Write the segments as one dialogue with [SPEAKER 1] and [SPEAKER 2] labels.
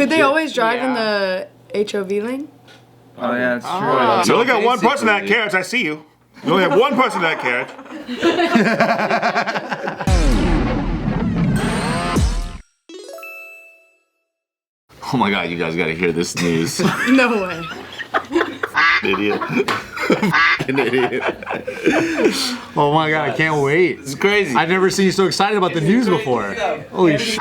[SPEAKER 1] Could they always drive in the HOV lane?
[SPEAKER 2] Oh yeah, that's true.
[SPEAKER 3] You only got one person in that carriage. I see you. You only have one person in that carriage.
[SPEAKER 4] Oh my god, you guys gotta hear this news.
[SPEAKER 1] No way.
[SPEAKER 3] Idiot.
[SPEAKER 4] An idiot.
[SPEAKER 5] Oh my god, I can't wait.
[SPEAKER 4] It's crazy.
[SPEAKER 5] I've never seen you so excited about the news before. Holy shit.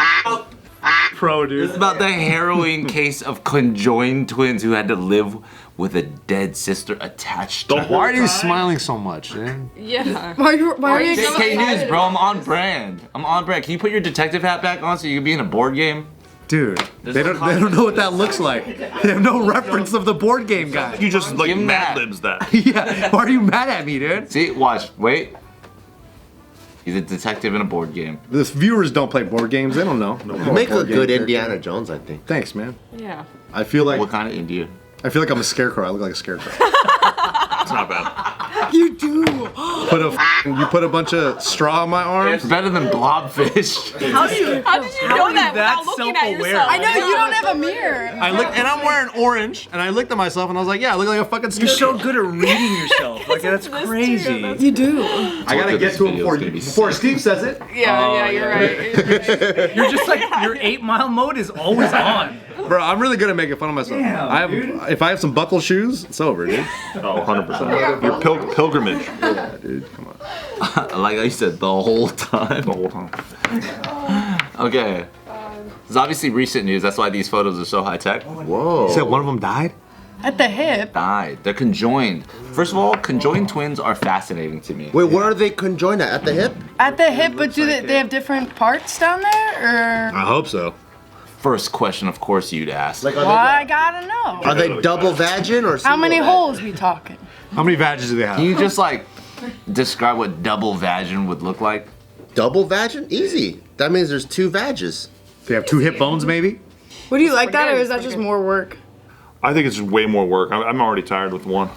[SPEAKER 3] Pro, dude.
[SPEAKER 4] It's about the harrowing case of conjoined twins who had to live with a dead sister attached to
[SPEAKER 5] Why are you smiling so much, man?
[SPEAKER 6] Yeah.
[SPEAKER 1] Why are you
[SPEAKER 4] jknews, bro. I'm on brand. Can you put your detective hat back on so you can be in a board game?
[SPEAKER 5] Dude, they don't know what that looks like. They have no reference of the board game guy.
[SPEAKER 3] You just like
[SPEAKER 4] Give him
[SPEAKER 3] Mad
[SPEAKER 4] that.
[SPEAKER 3] Libs that.
[SPEAKER 5] Yeah, why are you mad at me, dude?
[SPEAKER 4] See, watch, wait. He's a detective in a board game.
[SPEAKER 5] The viewers don't play board games, they don't know.
[SPEAKER 7] You make a good Indiana Jones, I think.
[SPEAKER 5] Thanks, man.
[SPEAKER 6] Yeah.
[SPEAKER 5] I feel like
[SPEAKER 4] What kind of India?
[SPEAKER 5] I'm a scarecrow. I look like a scarecrow.
[SPEAKER 3] It's not bad.
[SPEAKER 1] You do.
[SPEAKER 5] You put a bunch of straw on my arms.
[SPEAKER 4] It's better than blobfish.
[SPEAKER 6] How did you know that without looking at yourself?
[SPEAKER 1] I know you don't have a mirror.
[SPEAKER 5] I looked, and I'm wearing orange, and I looked at myself, and I was like, yeah, I look like a fucking
[SPEAKER 2] You're
[SPEAKER 5] scarecrow.
[SPEAKER 2] so good at reading yourself. Like that's crazy.
[SPEAKER 1] You do.
[SPEAKER 5] I gotta get to him before Steve says it.
[SPEAKER 6] Yeah, you're right.
[SPEAKER 2] You're just like your 8 Mile mode is always on.
[SPEAKER 5] Bro, I'm really good at making fun of myself.
[SPEAKER 2] Damn,
[SPEAKER 5] if I have some buckle shoes, it's over, dude.
[SPEAKER 3] Oh, 100%. Your pilgrimage.
[SPEAKER 5] Yeah, dude, come on.
[SPEAKER 4] Like I said, the whole time.
[SPEAKER 3] The whole time.
[SPEAKER 4] Okay. It's obviously recent news. That's why these photos are so high tech.
[SPEAKER 7] Whoa.
[SPEAKER 5] You said one of them died?
[SPEAKER 1] At the hip.
[SPEAKER 4] Died. They're conjoined. First of all, conjoined twins are fascinating to me.
[SPEAKER 7] Wait, where are they conjoined at? At the hip?
[SPEAKER 1] At the hip, but do they have different parts down there, or?
[SPEAKER 5] I hope so.
[SPEAKER 4] First question, of course, you'd ask.
[SPEAKER 7] Like,
[SPEAKER 1] Well, I gotta know.
[SPEAKER 7] are they double vagin or
[SPEAKER 1] How many
[SPEAKER 7] single
[SPEAKER 1] holes we talking?
[SPEAKER 5] How many badges do they have?
[SPEAKER 4] Can you just like describe what double vagin would look like?
[SPEAKER 7] Double vagin? Easy. That means there's 2 vages.
[SPEAKER 5] They have 2 hip bones, maybe?
[SPEAKER 1] Would you like that, or is that just more work?
[SPEAKER 3] I think it's just way more work. I'm already tired with one.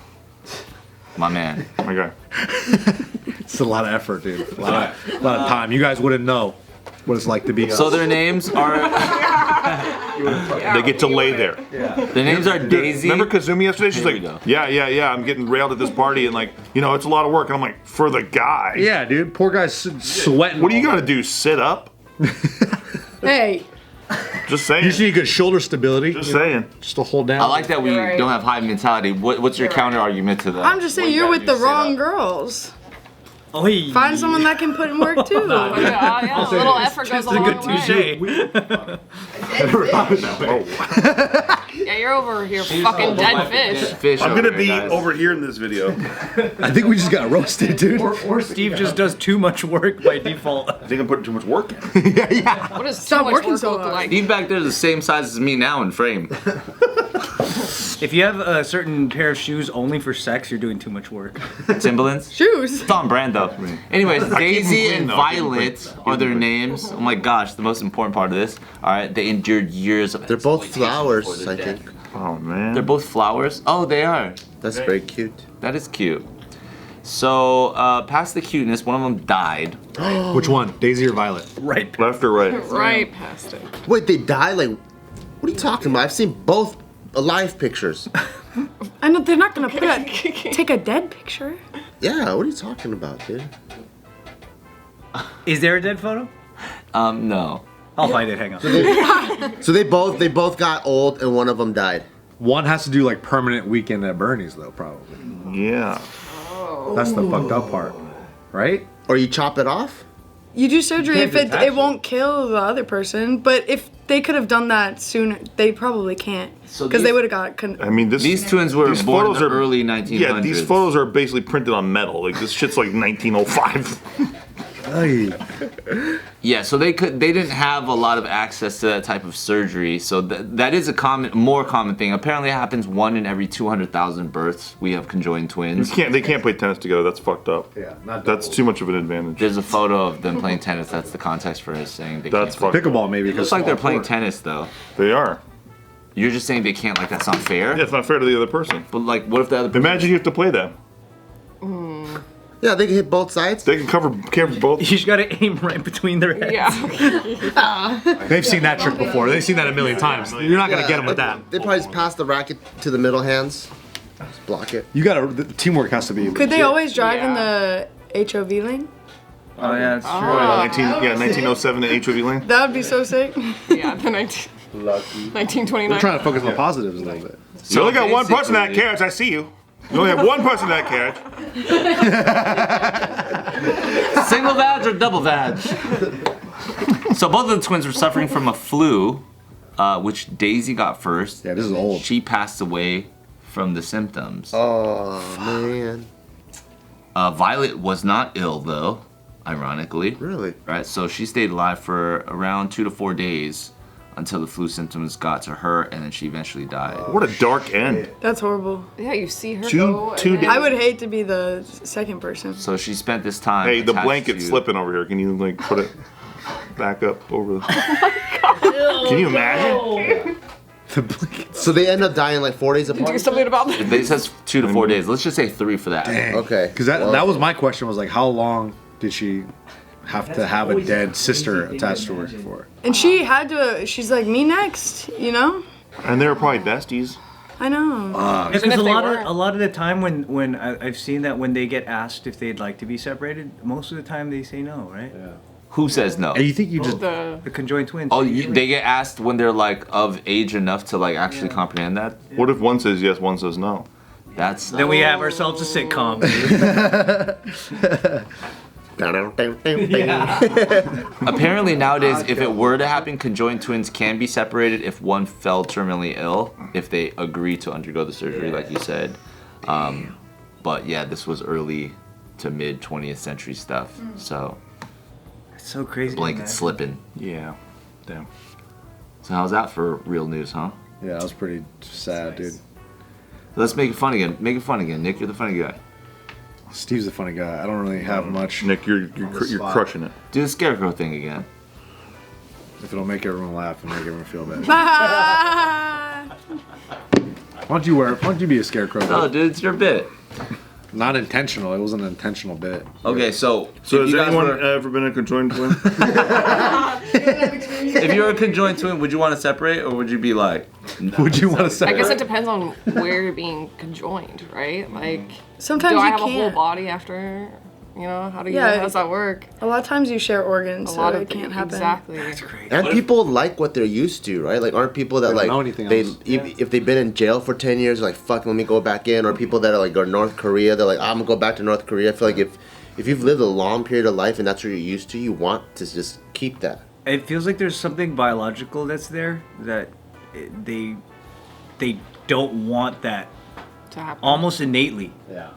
[SPEAKER 4] My man.
[SPEAKER 3] Okay.
[SPEAKER 5] It's a lot of effort, dude. A lot of time. You guys wouldn't know what it's like to be.
[SPEAKER 4] So their names are
[SPEAKER 3] They get to lay there.
[SPEAKER 4] their names are Daisy.
[SPEAKER 3] Remember Kazumi yesterday? She's
[SPEAKER 4] Here we
[SPEAKER 3] like,
[SPEAKER 4] go.
[SPEAKER 3] yeah, I'm getting railed at this party and like, it's a lot of work. And I'm like, for the guy.
[SPEAKER 5] Yeah, dude. Poor guy's sweating.
[SPEAKER 3] What do you gotta do? Sit up?
[SPEAKER 1] Hey.
[SPEAKER 3] Just saying.
[SPEAKER 5] You just need good shoulder stability.
[SPEAKER 3] Just saying.
[SPEAKER 5] Just to hold down.
[SPEAKER 4] I like that we
[SPEAKER 6] You're right.
[SPEAKER 4] don't have high mentality. What's your counter argument to that?
[SPEAKER 1] I'm just saying you're with the wrong girls. Find someone that can put in work too.
[SPEAKER 6] Yeah, a little effort goes a long way. Yeah, you're over here fucking dead fish.
[SPEAKER 3] I'm
[SPEAKER 4] over
[SPEAKER 3] gonna
[SPEAKER 4] here,
[SPEAKER 3] be
[SPEAKER 4] guys.
[SPEAKER 3] over here in this video.
[SPEAKER 5] I think we just got roasted, dude.
[SPEAKER 2] Or Steve just does too much work by default.
[SPEAKER 3] I think I'm putting too much work in.
[SPEAKER 5] Yeah.
[SPEAKER 6] What does too
[SPEAKER 1] Stop
[SPEAKER 6] much
[SPEAKER 1] working
[SPEAKER 6] work
[SPEAKER 1] so
[SPEAKER 6] look
[SPEAKER 1] hard.
[SPEAKER 6] like?
[SPEAKER 4] Steve back there is the same size as me now in frame.
[SPEAKER 2] If you have a certain pair of shoes only for sex, you're doing too much work.
[SPEAKER 4] Timberlands?
[SPEAKER 1] Shoes.
[SPEAKER 4] It's on brand though. Anyways, Daisy
[SPEAKER 3] clean,
[SPEAKER 4] and
[SPEAKER 3] though.
[SPEAKER 4] Violet are their names. Oh my gosh, the most important part of this. Alright, they endured years of
[SPEAKER 7] They're both
[SPEAKER 4] exploitation
[SPEAKER 7] flowers,
[SPEAKER 4] before their
[SPEAKER 7] I
[SPEAKER 4] death.
[SPEAKER 7] think.
[SPEAKER 3] Oh man.
[SPEAKER 4] They're both flowers? Oh, they are.
[SPEAKER 7] That's very cute.
[SPEAKER 4] That is cute. So, past the cuteness, one of them died.
[SPEAKER 5] Which one? Daisy or Violet?
[SPEAKER 2] Right.
[SPEAKER 3] Left or right?
[SPEAKER 6] Right past it.
[SPEAKER 7] Wait, they die? Like, what are you talking about? I've seen both alive pictures.
[SPEAKER 1] I know they're not gonna take a dead picture.
[SPEAKER 7] Yeah, what are you talking about, dude?
[SPEAKER 2] Is there a dead photo?
[SPEAKER 4] No.
[SPEAKER 2] I'll find it. Hang on.
[SPEAKER 7] So they both got old and one of them died.
[SPEAKER 5] One has to do like permanent weekend at Bernie's though, probably.
[SPEAKER 3] Yeah.
[SPEAKER 5] That's the fucked up part, right?
[SPEAKER 7] Or you chop it off?
[SPEAKER 1] You do surgery if
[SPEAKER 5] can't detach
[SPEAKER 1] it won't kill the other person, but if they could have done that sooner, they probably can't.
[SPEAKER 4] So
[SPEAKER 1] Because
[SPEAKER 4] these-
[SPEAKER 1] they would have got.
[SPEAKER 3] I mean,
[SPEAKER 4] These twins were
[SPEAKER 3] these
[SPEAKER 4] born in
[SPEAKER 3] photos
[SPEAKER 4] the
[SPEAKER 3] are-
[SPEAKER 4] early 1900s.
[SPEAKER 3] Yeah, these photos are basically printed on metal. Like this shit's like 1905.
[SPEAKER 4] Yeah, so they didn't have a lot of access to that type of surgery. So that is a more common thing. Apparently, it happens 1 in every 200,000 births. We have conjoined twins.
[SPEAKER 3] They can't play tennis together. That's fucked up.
[SPEAKER 5] Yeah, not
[SPEAKER 3] That's too much of an advantage.
[SPEAKER 4] There's a photo of them playing tennis. That's the context for us saying they
[SPEAKER 3] That's
[SPEAKER 4] can't play.
[SPEAKER 3] fucked.
[SPEAKER 5] Pickleball maybe.
[SPEAKER 4] It looks like they're playing tennis though.
[SPEAKER 3] They are.
[SPEAKER 4] You're just saying they can't. Like that's not fair.
[SPEAKER 3] Yeah, it's not fair to the other person.
[SPEAKER 4] But like, what if the other person?
[SPEAKER 3] Imagine you have to play that.
[SPEAKER 7] Yeah, they can hit both sides.
[SPEAKER 3] They can cover both.
[SPEAKER 2] You just gotta aim right between their heads.
[SPEAKER 6] Yeah.
[SPEAKER 5] They've seen that trick before. They've seen that a million times. You're not gonna get them with that.
[SPEAKER 7] They probably just pass the racket to the middle hands. Just block it.
[SPEAKER 5] You gotta. The teamwork has to be.
[SPEAKER 1] Could they always drive in the HOV lane?
[SPEAKER 2] Oh yeah, that's true.
[SPEAKER 3] 1907 in HOV lane.
[SPEAKER 1] That would be so sick.
[SPEAKER 6] Yeah, the 1929.
[SPEAKER 5] We're trying to focus on the positives a little bit.
[SPEAKER 3] You only got one person in that carriage. I see you. You only have one person in that carriage.
[SPEAKER 4] Single vag or double vag? So both of the twins were suffering from a flu, which Daisy got first.
[SPEAKER 5] Yeah, this is old.
[SPEAKER 4] She passed away from the symptoms.
[SPEAKER 7] Oh man.
[SPEAKER 4] Violet was not ill though, ironically.
[SPEAKER 7] Really?
[SPEAKER 4] Right, so she stayed alive for around 2 to 4 days until the flu symptoms got to her, and then she eventually died.
[SPEAKER 3] What a dark end.
[SPEAKER 1] That's horrible.
[SPEAKER 6] Yeah, you see her
[SPEAKER 3] Two
[SPEAKER 6] go. and
[SPEAKER 3] days.
[SPEAKER 1] I would hate to be the second person.
[SPEAKER 4] So she spent this time.
[SPEAKER 3] Hey, the
[SPEAKER 4] attached
[SPEAKER 3] blanket's
[SPEAKER 4] to-
[SPEAKER 3] slipping over here. Can you like put it back up over the? Can you imagine?
[SPEAKER 7] So they end up dying like 4 days apart?
[SPEAKER 6] do something about that.
[SPEAKER 4] They says 2 to 4 days. Let's just say 3 for that.
[SPEAKER 7] Okay.
[SPEAKER 5] Because that was my question. Was like, how long did she have to have a dead sister attached to her for?
[SPEAKER 1] And she had to, she's like, me next, you know?
[SPEAKER 3] And they were probably besties.
[SPEAKER 1] I know.
[SPEAKER 2] Because
[SPEAKER 6] if
[SPEAKER 2] a
[SPEAKER 6] they
[SPEAKER 2] lot
[SPEAKER 6] weren't.
[SPEAKER 2] of the time when I've seen that when they get asked if they'd like to be separated, most of the time they say no, right? Yeah.
[SPEAKER 4] Who says no?
[SPEAKER 5] And you think you just
[SPEAKER 6] The
[SPEAKER 2] The conjoined twins.
[SPEAKER 4] Oh, they get asked when they're like of age enough to like actually comprehend that.
[SPEAKER 3] What if one says yes, one says no?
[SPEAKER 4] That's
[SPEAKER 2] Then we have ourselves a sitcom.
[SPEAKER 4] apparently nowadays. If it were to happen, conjoined twins can be separated if one fell terminally ill, if they agree to undergo the surgery, like you said. But yeah, this was early to mid 20th century stuff. So
[SPEAKER 2] It's so crazy.
[SPEAKER 4] blanket
[SPEAKER 2] man.
[SPEAKER 4] slipping.
[SPEAKER 3] Yeah. Damn.
[SPEAKER 4] So how's that for real news, huh?
[SPEAKER 5] yeah, that was pretty sad, dude.
[SPEAKER 4] Let's make it fun again. Make it fun again, Nick. You're the funny guy.
[SPEAKER 5] Steve's a funny guy. I don't really have much.
[SPEAKER 3] Nick, you're crushing it.
[SPEAKER 4] Do the scarecrow thing again.
[SPEAKER 5] If it'll make everyone laugh and make everyone feel bad.
[SPEAKER 1] Ah.
[SPEAKER 5] Why don't you be a scarecrow?
[SPEAKER 4] No,
[SPEAKER 5] Dude?
[SPEAKER 4] dude, it's your bit.
[SPEAKER 5] Not intentional. It wasn't an intentional bit.
[SPEAKER 4] Okay, so
[SPEAKER 3] So
[SPEAKER 4] if
[SPEAKER 3] has
[SPEAKER 4] you guys
[SPEAKER 3] anyone
[SPEAKER 4] were-
[SPEAKER 3] ever been a conjoined twin?
[SPEAKER 4] if you were a conjoined twin, would you want to separate or would you be like,
[SPEAKER 5] Would you want to say?
[SPEAKER 6] I guess it depends on where you're being conjoined, right? Like,
[SPEAKER 1] Sometimes
[SPEAKER 6] do I
[SPEAKER 1] you
[SPEAKER 6] have a whole
[SPEAKER 1] can't.
[SPEAKER 6] body after? You know, how does that work?
[SPEAKER 1] A lot of times you share organs,
[SPEAKER 6] A
[SPEAKER 1] so
[SPEAKER 6] lot
[SPEAKER 1] it
[SPEAKER 6] of
[SPEAKER 1] can't happen.
[SPEAKER 6] Exactly.
[SPEAKER 7] And people like what they're used to, right? Like, aren't people that
[SPEAKER 5] They don't
[SPEAKER 7] like
[SPEAKER 5] know anything
[SPEAKER 7] they
[SPEAKER 5] else.
[SPEAKER 7] if they've been in jail for 10 years, like fuck, let me go back in. Or people that are like go to North Korea, they're like, I'm gonna go back to North Korea. I feel like if you've lived a long period of life and that's what you're used to, you want to just keep that.
[SPEAKER 2] It feels like there's something biological that's there that they don't want that
[SPEAKER 6] To happen.
[SPEAKER 2] almost innately.
[SPEAKER 5] Yeah.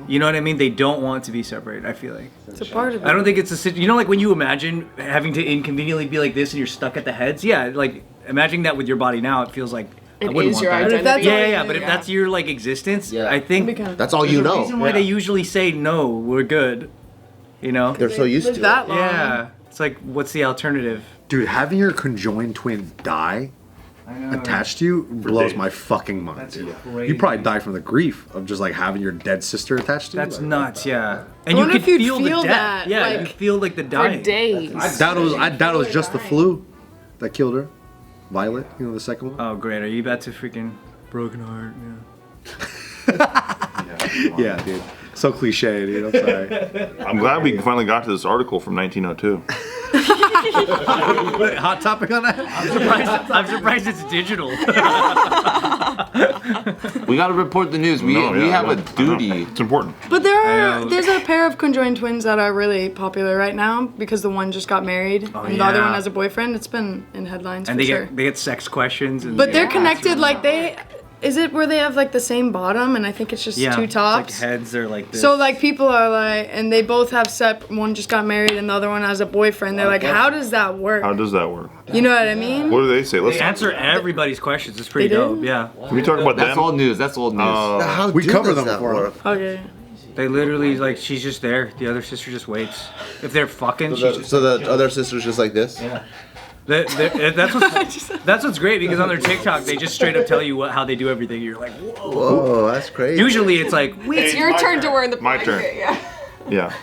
[SPEAKER 2] You know what I mean? They don't want to be separated. I feel like.
[SPEAKER 1] It's a part of it.
[SPEAKER 2] I don't think it's you know, like when you imagine having to inconveniently be like this and you're stuck at the heads. Yeah, like imagining that with your body now, it feels like I
[SPEAKER 6] It
[SPEAKER 2] wouldn't
[SPEAKER 6] is
[SPEAKER 2] want
[SPEAKER 6] your
[SPEAKER 2] that.
[SPEAKER 6] identity.
[SPEAKER 1] That's all
[SPEAKER 2] Yeah.
[SPEAKER 1] you
[SPEAKER 2] But if
[SPEAKER 1] do.
[SPEAKER 2] that's your like existence,
[SPEAKER 7] Yeah.
[SPEAKER 2] I think
[SPEAKER 1] Because
[SPEAKER 7] That's all
[SPEAKER 2] there's
[SPEAKER 7] you
[SPEAKER 2] a
[SPEAKER 7] know.
[SPEAKER 2] reason why they usually say no. We're good. You know?
[SPEAKER 7] They're so used
[SPEAKER 1] live
[SPEAKER 7] to
[SPEAKER 1] that
[SPEAKER 7] it.
[SPEAKER 1] long.
[SPEAKER 2] Yeah. It's like, what's the alternative?
[SPEAKER 5] Dude, having your conjoined twin die attached to you blows
[SPEAKER 3] days.
[SPEAKER 5] my fucking mind.
[SPEAKER 2] That's
[SPEAKER 5] Dude.
[SPEAKER 2] crazy.
[SPEAKER 5] You probably die from the grief of just like having your dead sister attached to you.
[SPEAKER 2] That's
[SPEAKER 5] Like,
[SPEAKER 2] nuts, yeah. And
[SPEAKER 1] wonder
[SPEAKER 2] you
[SPEAKER 1] if
[SPEAKER 2] could
[SPEAKER 1] you'd
[SPEAKER 2] feel the
[SPEAKER 1] feel
[SPEAKER 2] death.
[SPEAKER 1] that,
[SPEAKER 2] Yeah, you
[SPEAKER 1] like,
[SPEAKER 2] feel like the
[SPEAKER 6] For
[SPEAKER 2] dying.
[SPEAKER 6] days.
[SPEAKER 5] I doubt it was just the flu that killed her. Violet, you know, the second one.
[SPEAKER 2] Oh, great. Are you about to freaking broken heart? Yeah.
[SPEAKER 5] Yeah, dude. So cliche, dude. I'm sorry.
[SPEAKER 3] I'm glad we finally got to this article from 1902.
[SPEAKER 5] Hot topic on that?
[SPEAKER 2] I'm surprised it's digital.
[SPEAKER 4] we got to report the news. We
[SPEAKER 3] No, yeah,
[SPEAKER 4] have
[SPEAKER 3] I
[SPEAKER 4] a
[SPEAKER 3] know.
[SPEAKER 4] duty.
[SPEAKER 3] It's important.
[SPEAKER 1] But
[SPEAKER 2] I know.
[SPEAKER 1] there's a pair of conjoined twins that are really popular right now because the one just got married and the other
[SPEAKER 2] yeah.
[SPEAKER 1] one has a boyfriend. It's been in headlines
[SPEAKER 2] And
[SPEAKER 1] for
[SPEAKER 2] they
[SPEAKER 1] sure.
[SPEAKER 2] get sex questions. And
[SPEAKER 1] But they're connected, like is it where they have like the same bottom and I think it's just two tops?
[SPEAKER 2] It's like heads are like this.
[SPEAKER 1] So like people are like, and they both have one just got married and the other one has a boyfriend. They're like, how does that work?
[SPEAKER 3] How does that work?
[SPEAKER 1] You know what I mean?
[SPEAKER 3] What do they say? Let's
[SPEAKER 2] they answer everybody's questions. It's pretty
[SPEAKER 1] They do?
[SPEAKER 2] dope. Yeah.
[SPEAKER 3] Can we talk about
[SPEAKER 4] That's
[SPEAKER 3] them?
[SPEAKER 4] old news. That's old news.
[SPEAKER 7] How
[SPEAKER 5] We
[SPEAKER 7] do
[SPEAKER 5] covered
[SPEAKER 7] does
[SPEAKER 5] them
[SPEAKER 7] that
[SPEAKER 5] before.
[SPEAKER 7] work?
[SPEAKER 1] Okay.
[SPEAKER 2] They literally like she's just there. The other sister just waits. If they're fucking, she's just.
[SPEAKER 7] So the other sister's just like this?
[SPEAKER 2] Yeah. That's what's great because on their TikTok they just straight up tell you how they do everything. You're like, whoa.
[SPEAKER 7] Whoa, that's crazy.
[SPEAKER 2] Usually it's like,
[SPEAKER 6] It's your turn to wear the
[SPEAKER 3] My turn.
[SPEAKER 6] blanket, Yeah.
[SPEAKER 3] Yeah.